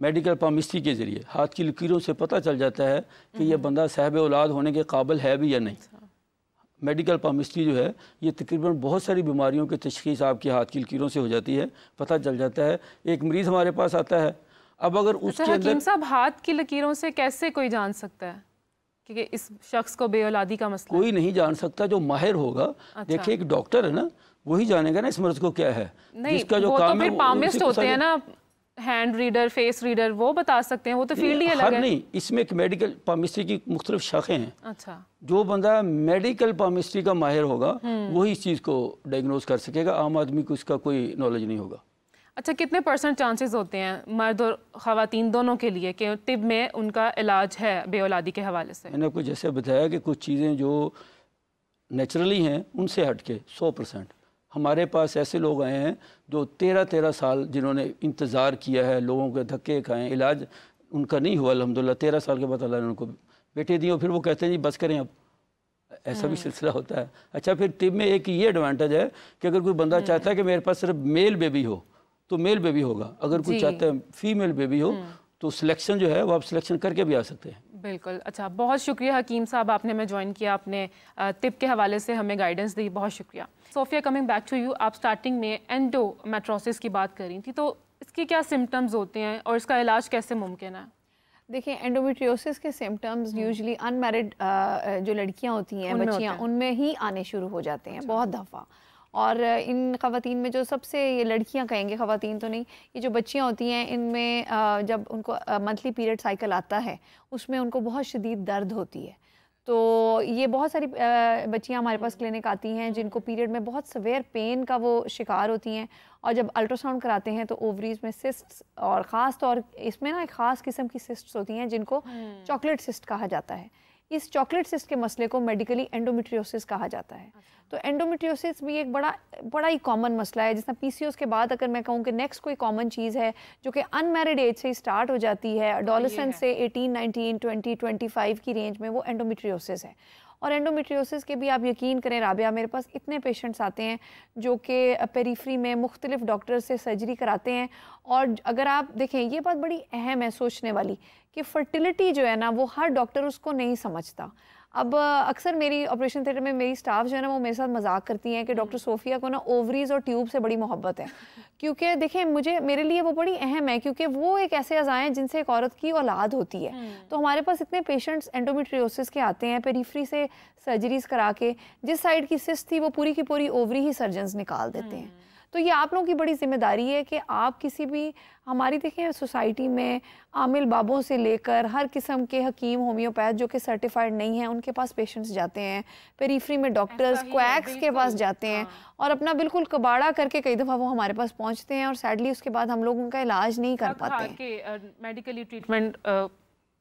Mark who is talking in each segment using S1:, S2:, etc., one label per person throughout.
S1: Medical palmistry کے ذریعے ہاتھ کی لکیروں سے پتہ چل جاتا ہے کہ یہ بندہ صاحب اولاد ہونے کے قابل ہے بھی یا نہیں۔ میڈیکل پامسٹری جو ہے یہ تقریباً بہت ساری بیماریوں کی تشخیص آپ کے ہاتھ کی لکیروں سے ہو جاتی ہے، پتہ چل جاتا ہے۔ ایک مریض ہمارے پاس آتا ہے، اب اگر اس کے اندر
S2: حکیم صاحب ہاتھ کی لکیروں سے کیسے کوئی جان سکتا ہے کہ اس شخص کو بے اولادی کا مسئلہ
S1: کوئی نہیں جان سکتا، جو ماہر ہوگا۔ دیکھیں ایک ڈاکٹر ہے نا، وہی جانے گا نا اس مرض کو کیا ہے، جس کا جو کام ہے۔
S2: وہ پامسٹ ہوتے ہیں نا، ہینڈ ریڈر، فیس ریڈر، وہ بتا سکتے ہیں، وہ تو فیلڈ ہی الگ ہے۔
S1: نہیں، اس میں ایک میڈیکل پامسٹری کی مختلف شاخیں ہیں۔
S2: اچھا،
S1: جو بندہ میڈیکل پامسٹری کا ماہر ہوگا وہی اس چیز کو ڈائگنوز کر سکے گا، عام آدمی کو اس کا کوئی نالج نہیں ہوگا۔
S2: اچھا، کتنے % چانسز ہوتے ہیں مرد اور خواتین دونوں کے لیے کہ طب میں ان کا علاج ہے بے اولادی کے حوالے سے؟
S1: میں نے آپ کو جیسے بتایا کہ کچھ چیزیں جو نیچرلی ہیں ان سے ہٹ کے 100%۔ ہمارے پاس ایسے لوگ آئے ہیں جو 13 سال جنہوں نے انتظار کیا ہے، لوگوں کے دھکے کھائے، علاج ان کا نہیں ہوا الحمدللہ، 13 سال کے بعد اللہ نے ان کو بیٹے دیے، اور پھر وہ کہتے ہیں جی بس کریں اب۔ ایسا بھی سلسلہ ہوتا ہے۔ اچھا، پھر طب میں ایک یہ ایڈوانٹیج ہے کہ اگر کوئی بندہ چاہتا ہے کہ میرے پاس صرف میل بیبی ہو تو میل بیبی ہوگا، اگر کوئی چاہتا ہے فیمیل بیبی ہو تو سلیکشن جو ہے وہ آپ سلیکشن کر کے بھی آ سکتے ہیں۔
S2: بالکل۔ اچھا، بہت شکریہ حکیم صاحب، آپ نے ہمیں جوائن کیا، آپ نے طب کے حوالے سے ہمیں گائیڈنس دی، بہت شکریہ۔ صوفیہ، کمنگ بیک ٹو یو، آپ سٹارٹنگ میں اینڈومیٹروسس کی بات کر رہی تھی، تو اس کے کیا سمٹمز ہوتے ہیں اور اس کا علاج کیسے ممکن ہے؟
S3: دیکھیں، اینڈومیٹریوسس کے سمٹمز یوزلی ان میرڈ جو لڑکیاں ہوتی ہیں، بچیاں، ان میں ہی آنے شروع ہو جاتے ہیں بہت دفعہ۔ اور ان خواتین میں جو سب سے، یہ لڑکیاں کہیں گے، خواتین تو نہیں، یہ جو بچیاں ہوتی ہیں ان میں جب ان کو منتھلی پیریڈ سائیکل آتا ہے اس میں ان کو بہت شدید درد ہوتی ہے۔ تو یہ بہت ساری بچیاں ہمارے پاس کلینک آتی ہیں جن کو پیریڈ میں بہت سویر پین کا وہ شکار ہوتی ہیں، اور جب الٹرا ساؤنڈ کراتے ہیں تو اووریز میں سسٹس، اور خاص طور اس میں نا ایک خاص قسم کی سسٹس ہوتی ہیں جن کو چاکلیٹ سسٹ کہا جاتا ہے۔ اس چاکلیٹ سسٹ کے مسئلے کو میڈیکلی اینڈومیٹریوسس کہا جاتا ہے۔ تو اینڈومیٹریوسس بھی ایک بڑا ہی کامن مسئلہ ہے، جس طرح پی سی اوز کے بعد اگر میں کہوں کہ نیکسٹ کوئی کامن چیز ہے جو کہ ان میرڈ ایج سے اسٹارٹ ہو جاتی ہے، اڈولسنٹ سے 18، 19، 20، 25 کی رینج میں، وہ اینڈومیٹریوسس ہے۔ اور اینڈومیٹریوسس کے بھی آپ یقین کریں رابعہ، میرے پاس اتنے پیشنٹس آتے ہیں جو کہ پیریفری میں مختلف ڈاکٹر سے سرجری کراتے ہیں، اور اگر آپ دیکھیں یہ بات بڑی اہم ہے سوچنے والی کہ فرٹیلیٹی جو ہے نا وہ ہر ڈاکٹر اس کو نہیں سمجھتا۔ اب اکثر میری آپریشن تھیٹر میں میری سٹاف جو ہے نا وہ میرے ساتھ مذاق کرتی ہیں کہ ڈاکٹر صوفیہ کو نا اووریز اور ٹیوب سے بڑی محبت ہے، کیونکہ دیکھیں میرے لیے وہ بڑی اہم ہے، کیونکہ وہ ایک ایسے اعضاء ہیں جن سے ایک عورت کی اولاد ہوتی ہے۔ تو ہمارے پاس اتنے پیشنٹس اینڈومیٹریوسس کے آتے ہیں پیریفری سے سرجریز کرا کے، جس سائڈ کی سسٹ تھی وہ پوری کی پوری اووری ہی سرجنز نکال دیتے ہیں۔ تو یہ آپ لوگوں کی بڑی ذمہ داری ہے کہ آپ کسی بھی ہماری دیکھیں سوسائٹی میں عامل بابوں سے لے کر ہر قسم کے حکیم، ہومیوپیتھ جو کہ سرٹیفائڈ نہیں ہیں، ان کے پاس پیشنٹس جاتے ہیں، پیریفری میں ڈاکٹرز کویکس کے پاس جاتے ہیں، اور اپنا بالکل کباڑا کر کے کئی دفعہ وہ ہمارے پاس پہنچتے ہیں، اور سیڈلی اس کے بعد ہم لوگ ان کا علاج نہیں کر پاتے ہیں،
S2: میڈیکلی ٹریٹمنٹ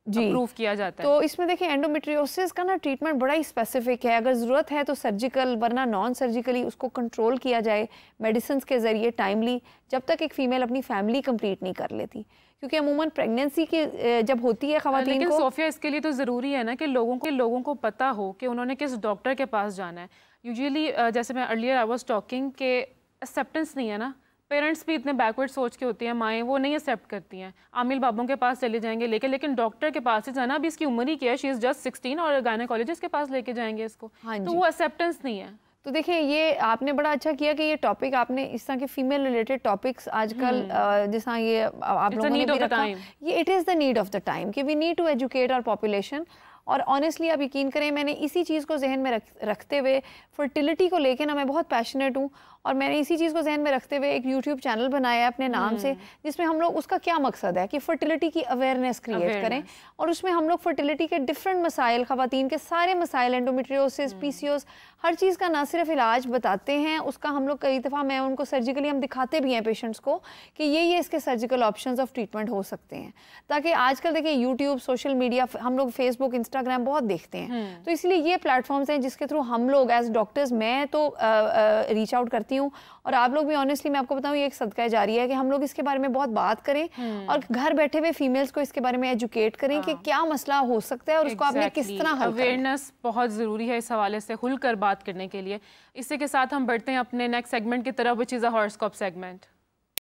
S3: جی
S2: اپروف کیا جاتا ہے۔
S3: تو اس میں دیکھیں اینڈومیٹریوسس کا نا ٹریٹمنٹ بڑا ہی اسپیسیفک ہے، اگر ضرورت ہے تو سرجیکل، ورنہ نان سرجیکلی اس کو کنٹرول کیا جائے میڈیسنز کے ذریعے ٹائملی، جب تک ایک فیمیل اپنی فیملی کمپلیٹ نہیں کر لیتی، کیونکہ عموماً پریگننسی کی جب ہوتی ہے خواتین کو۔
S2: لیکن صوفیہ اس کے لیے تو ضروری ہے نا کہ لوگوں کو پتہ ہو کہ انہوں نے کس ڈاکٹر کے پاس جانا ہے۔ یوزلی جیسے میں ارلیئر آئی واز ٹاکنگ کہ ایکسیپٹنس نہیں ہے نا، پیرنٹس بھی اتنے بیکورڈ سوچ کے ہوتی ہیں، مائیں وہ نہیں ایکسیپٹ کرتی ہیں، عامل بابوں کے پاس چلے جائیں گے لیکن ڈاکٹر کے پاس ہی جانا، ابھی اس کی عمر ہی کیا ہے، شی از جسٹ 16، اور گائنیکالوجسٹ کے پاس لے کے جائیں گے اس کو، تو وہ ایکسیپٹنس نہیں ہے۔
S3: تو دیکھیں یہ آپ نے بڑا اچھا کیا کہ یہ ٹاپک آپ نے اس طرح کے فیمیل ریلیٹڈ ٹاپکس آج کل جس طرح یہ آپ لوگوں نے بھی رکھا، یہ it is the need of the time کہ we need to educate our population. اور آنیسٹلی آپ یقین کریں میں نے اسی چیز کو ذہن میں رکھتے ہوئے فرٹیلیٹی کو لے کے نا میں بہت پیشنیٹ ہوں، اور میں نے اسی چیز کو ذہن میں رکھتے ہوئے ایک یوٹیوب چینل بنایا ہے اپنے نام سے، جس میں ہم لوگ اس کا کیا مقصد ہے کہ فرٹیلیٹی کی اویئرنیس کریٹ کریں، اور اس میں ہم لوگ فرٹیلیٹی کے ڈفرینٹ مسائل، خواتین کے سارے مسائل، اینڈومیٹریوسس، پی سی اوز، ہر چیز کا نہ صرف علاج بتاتے ہیں، اس کا ہم لوگ کئی دفعہ میں ان کو سرجیکلی ہم دکھاتے بھی ہیں پیشنٹس کو کہ یہ اس کے سرجیکل آپشنز آف ٹریٹمنٹ ہو سکتے ہیں، تاکہ آج کل دیکھیں یوٹیوب، سوشل میڈیا، ہم لوگ فیس بک، انسٹاگرام بہت دیکھتے ہیں، تو اس لیے یہ پلیٹ فارمز ہیں جس کے تھرو ہم لوگ ایز ڈاکٹرز، میں تو ریچ آؤٹ کرتی ہوں، اور آپ لوگ بھی آنیسٹلی میں آپ کو بتاؤں یہ ایک صدقہ جاریہ ہے کہ ہم لوگ اس کے بارے میں بہت بات کریں، اور گھر بیٹھے ہوئے فیمیلز کو اس کے بارے میں ایجوکیٹ کریں کہ کیا مسئلہ ہو سکتا ہے اور اس کو آپ نے کس طرح حل کرنا ہے۔
S2: اویئرنیس بہت ضروری ہے اس حوالے سے کھل کر بات کرنے کے لیے۔ اسی کے ساتھ ہم بڑھتے ہیں اپنے نیکسٹ سیگمنٹ کی طرف، وچ از اے ہاراسکوپ سیگمنٹ۔